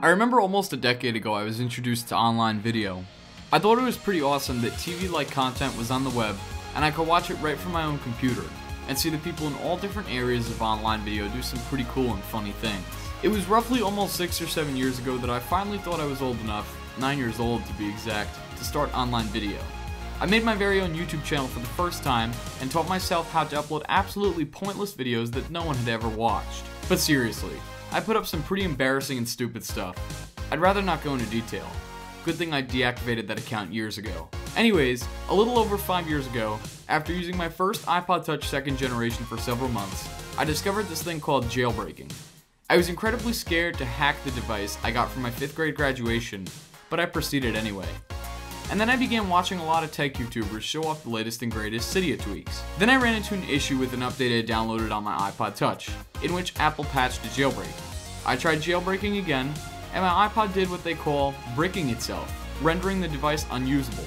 I remember almost a decade ago I was introduced to online video. I thought it was pretty awesome that TV-like content was on the web and I could watch it right from my own computer and see the people in all different areas of online video do some pretty cool and funny things. It was roughly almost 6 or 7 years ago that I finally thought I was old enough, 9 years old to be exact, to start online video. I made my very own YouTube channel for the first time and taught myself how to upload absolutely pointless videos that no one had ever watched. But seriously, I put up some pretty embarrassing and stupid stuff. I'd rather not go into detail. Good thing I deactivated that account years ago. Anyways, a little over 5 years ago, after using my first iPod Touch 2nd generation for several months, I discovered this thing called jailbreaking. I was incredibly scared to hack the device I got from my 5th grade graduation, but I proceeded anyway. And then I began watching a lot of tech YouTubers show off the latest and greatest Cydia tweaks. Then I ran into an issue with an update I downloaded on my iPod Touch, in which Apple patched a jailbreak. I tried jailbreaking again, and my iPod did what they call breaking itself, rendering the device unusable.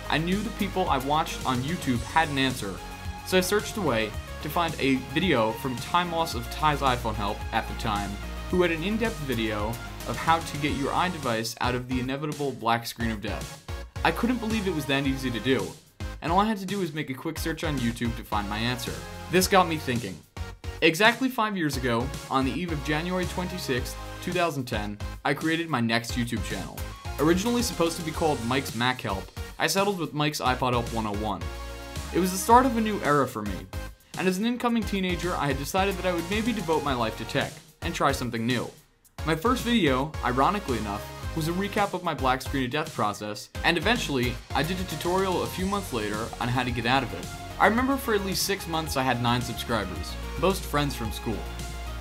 I knew the people I watched on YouTube had an answer, so I searched away to find a video from Time Loss of Ty's iPhone Help at the time, who had an in-depth video of how to get your iDevice out of the inevitable black screen of death. I couldn't believe it was that easy to do, and all I had to do was make a quick search on YouTube to find my answer. This got me thinking. Exactly 5 years ago, on the eve of January 26, 2010, I created my next YouTube channel. Originally supposed to be called Mike's Mac Help, I settled with Mike's iPod Help 101. It was the start of a new era for me, and as an incoming teenager, I had decided that I would maybe devote my life to tech, and try something new. My first video, ironically enough, was a recap of my black screen of death process, and eventually, I did a tutorial a few months later on how to get out of it. I remember for at least 6 months I had 9 subscribers, most friends from school.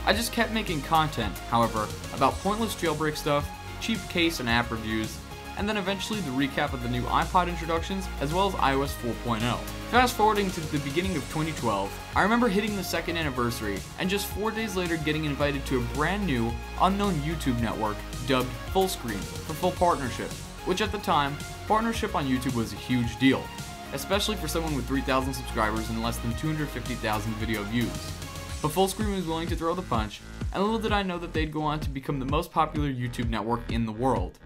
I just kept making content, however, about pointless jailbreak stuff, cheap case and app reviews, and then eventually the recap of the new iPod introductions, as well as iOS 4.0. Fast forwarding to the beginning of 2012, I remember hitting the 2nd anniversary, and just 4 days later getting invited to a brand new, unknown YouTube network dubbed Fullscreen for full partnership, which at the time, partnership on YouTube was a huge deal, especially for someone with 3,000 subscribers and less than 250,000 video views. But Fullscreen was willing to throw the punch, and little did I know that they'd go on to become the most popular YouTube network in the world.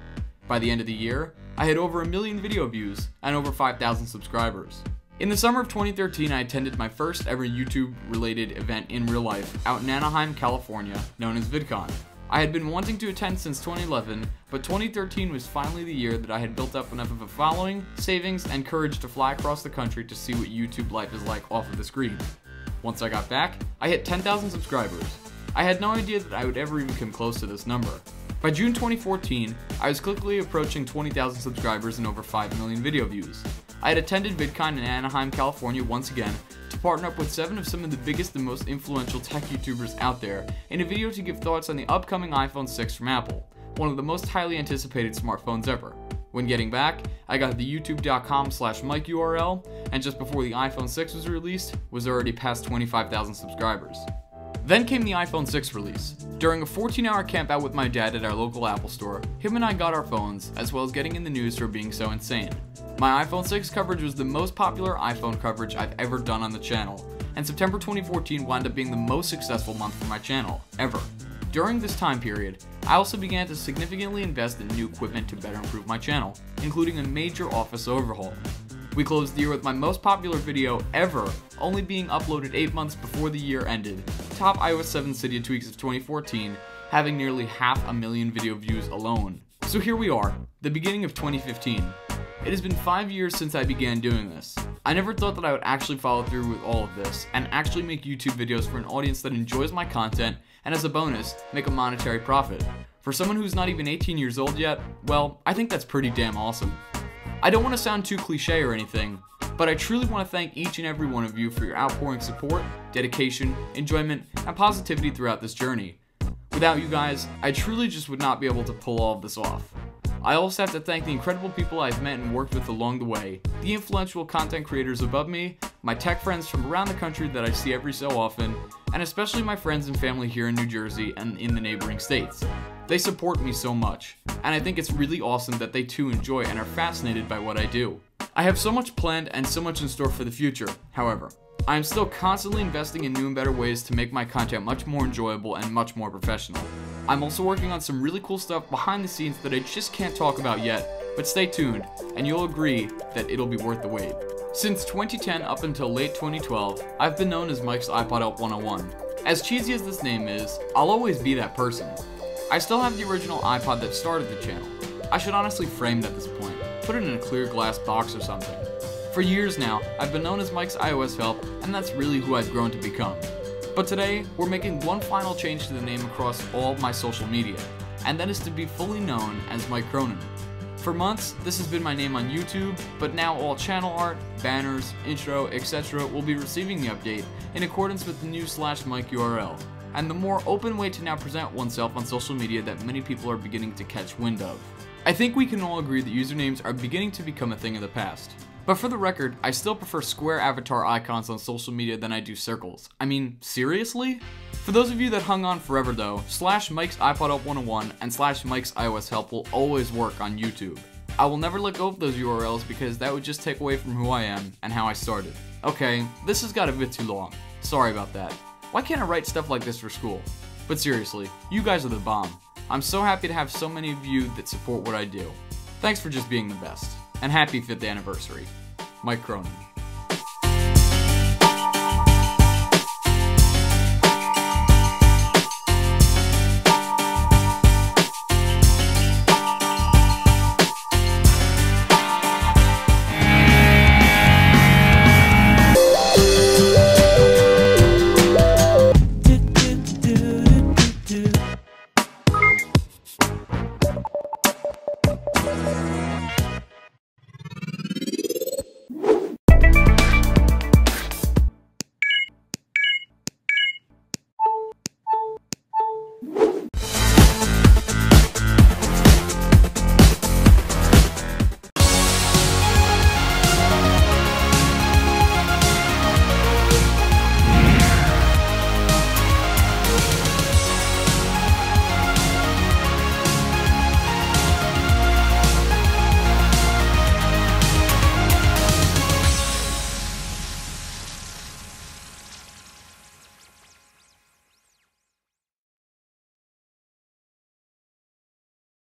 By the end of the year, I had over 1 million video views and over 5,000 subscribers. In the summer of 2013, I attended my first ever YouTube-related event in real life out in Anaheim, California, known as VidCon. I had been wanting to attend since 2011, but 2013 was finally the year that I had built up enough of a following, savings, and courage to fly across the country to see what YouTube life is like off of the screen. Once I got back, I hit 10,000 subscribers. I had no idea that I would ever even come close to this number. By June 2014, I was quickly approaching 20,000 subscribers and over 5 million video views. I had attended VidCon in Anaheim, California once again to partner up with 7 of some of the biggest and most influential tech YouTubers out there in a video to give thoughts on the upcoming iPhone 6 from Apple, one of the most highly anticipated smartphones ever. When getting back, I got the youtube.com/Mike URL, and just before the iPhone 6 was released, was already past 25,000 subscribers. Then came the iPhone 6 release. During a 14-hour camp out with my dad at our local Apple store, him and I got our phones, as well as getting in the news for being so insane. My iPhone 6 coverage was the most popular iPhone coverage I've ever done on the channel, and September 2014 wound up being the most successful month for my channel, ever. During this time period, I also began to significantly invest in new equipment to better improve my channel, including a major office overhaul. We closed the year with my most popular video ever only being uploaded 8 months before the year ended, top iOS 7 Cydia tweaks of 2014, having nearly 500,000 video views alone. So here we are, the beginning of 2015. It has been 5 years since I began doing this. I never thought that I would actually follow through with all of this, and actually make YouTube videos for an audience that enjoys my content, and as a bonus, make a monetary profit. For someone who's not even 18 years old yet, well, I think that's pretty damn awesome. I don't want to sound too cliche or anything, but I truly want to thank each and every one of you for your outpouring support, dedication, enjoyment, and positivity throughout this journey. Without you guys, I truly just would not be able to pull all of this off. I also have to thank the incredible people I've met and worked with along the way, the influential content creators above me, my tech friends from around the country that I see every so often, and especially my friends and family here in New Jersey and in the neighboring states. They support me so much, and I think it's really awesome that they too enjoy and are fascinated by what I do. I have so much planned and so much in store for the future, however. I am still constantly investing in new and better ways to make my content much more enjoyable and much more professional. I'm also working on some really cool stuff behind the scenes that I just can't talk about yet, but stay tuned, and you'll agree that it'll be worth the wait. Since 2010 up until late 2012, I've been known as Mike's iPod Help 101. As cheesy as this name is, I'll always be that person. I still have the original iPod that started the channel. I should honestly frame it at this point, put it in a clear glass box or something. For years now, I've been known as Mike's iOS Help, and that's really who I've grown to become. But today, we're making one final change to the name across all of my social media, and that is to be fully known as Mike Cronin. For months, this has been my name on YouTube, but now all channel art, banners, intro, etc. will be receiving the update in accordance with the new /Mike URL, and the more open way to now present oneself on social media that many people are beginning to catch wind of. I think we can all agree that usernames are beginning to become a thing of the past. But for the record, I still prefer square avatar icons on social media than I do circles. I mean, seriously? For those of you that hung on forever though, /Mike's iPod Help 101 and /Mike's iOS Help will always work on YouTube. I will never let go of those URLs because that would just take away from who I am and how I started. Okay, this has got a bit too long. Sorry about that. Why can't I write stuff like this for school? But seriously, you guys are the bomb. I'm so happy to have so many of you that support what I do. Thanks for just being the best. And happy 5th anniversary. Mike Cronin.